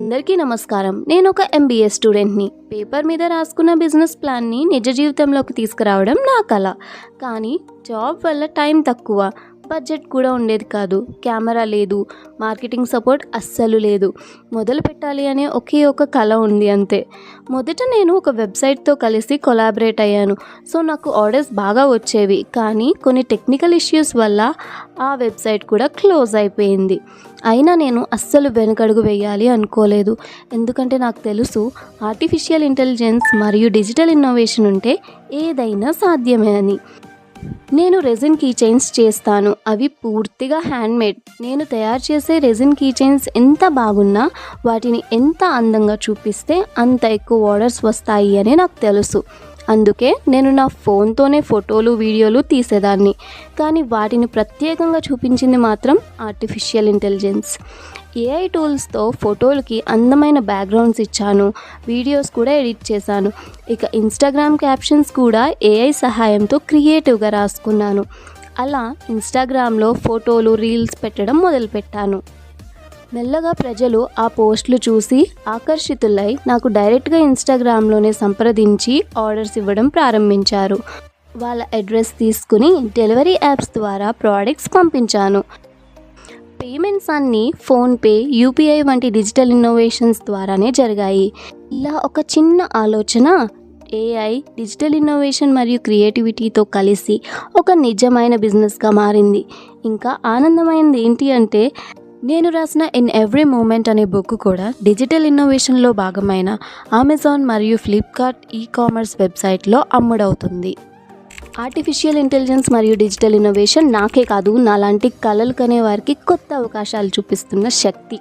అందరికీ నమస్కారం. నేను ఒక ఎంబీఏ స్టూడెంట్ని. పేపర్ మీద రాసుకున్న బిజినెస్ ప్లాన్ని నిజ జీవితంలోకి తీసుకురావడం నా కల. కానీ జాబ్ వల్ల టైం తక్కువ, బడ్జెట్ కూడా ఉండేది కాదు, కెమెరా లేదు, మార్కెటింగ్ సపోర్ట్ అస్సలు లేదు. మొదలు పెట్టాలి అనే ఒకే ఒక కల ఉంది అంతే. మొదట నేను ఒక వెబ్సైట్తో కలిసి కొలాబరేట్ అయ్యాను. సో నాకు ఆర్డర్స్ బాగా వచ్చేవి. కానీ కొన్ని టెక్నికల్ ఇష్యూస్ వల్ల ఆ వెబ్సైట్ కూడా క్లోజ్ అయిపోయింది. అయినా నేను అస్సలు వెనకడుగు వేయాలి అనుకోలేదు. ఎందుకంటే నాకు తెలుసు ఆర్టిఫిషియల్ ఇంటెలిజెన్స్ మరియు డిజిటల్ ఇన్నోవేషన్ ఉంటే ఏదైనా సాధ్యమే అని. నేను రెజిన్ కీ చైన్స్ చేస్తాను. అవి పూర్తిగా హ్యాండ్మేడ్. నేను తయారు చేసే రెజిన్ కీ చైన్స్ ఎంత బాగున్నా వాటిని ఎంత అందంగా చూపిస్తే అంత ఎక్కువ ఆర్డర్స్ వస్తాయి అని నాకు తెలుసు. అందుకే నేను నా ఫోన్తోనే ఫోటోలు, వీడియోలు తీసేదాన్ని. కానీ వాటిని ప్రత్యేకంగా చూపించింది మాత్రం ఆర్టిఫిషియల్ ఇంటెలిజెన్స్. ఏఐ టూల్స్తో ఫోటోలకి అందమైన బ్యాక్గ్రౌండ్స్ ఇచ్చాను, వీడియోస్ కూడా ఎడిట్ చేశాను. ఇక ఇన్స్టాగ్రామ్ క్యాప్షన్స్ కూడా ఏఐ సహాయంతో క్రియేటివ్గా రాసుకున్నాను. అలా ఇన్స్టాగ్రామ్లో ఫోటోలు, రీల్స్ పెట్టడం మొదలుపెట్టాను. మెల్లగా ప్రజలు ఆ పోస్టులు చూసి ఆకర్షితులై నాకు డైరెక్ట్గా ఇన్స్టాగ్రామ్లోనే సంప్రదించి ఆర్డర్స్ ఇవ్వడం ప్రారంభించారు. వాళ్ళ అడ్రస్ తీసుకుని డెలివరీ యాప్స్ ద్వారా ప్రోడక్ట్స్ పంపించాను. పేమెంట్స్ అన్నీ ఫోన్పే, యూపీఐ వంటి డిజిటల్ ఇన్నోవేషన్స్ ద్వారానే జరిగాయి. ఇలా ఒక చిన్న ఆలోచన ఏఐ, డిజిటల్ ఇన్నోవేషన్ మరియు క్రియేటివిటీతో కలిసి ఒక నిజమైన బిజినెస్గా మారింది. ఇంకా ఆనందమైంది ఏంటి అంటే, నేను రాసిన ఇన్ ఎవ్రీ మూమెంట్ అనే బుక్ కూడా డిజిటల్ ఇన్నోవేషన్లో భాగమైన అమెజాన్ మరియు ఫ్లిప్కార్ట్ ఈ-కామర్స్ వెబ్సైట్లో అమ్ముడవుతుంది. ఆర్టిఫిషియల్ ఇంటెలిజెన్స్ మరియు డిజిటల్ ఇన్నోవేషన్ నాకే కాదు, నాలాంటి కలలు కనే వారికి కొత్త అవకాశాలు చూపిస్తున్న శక్తి.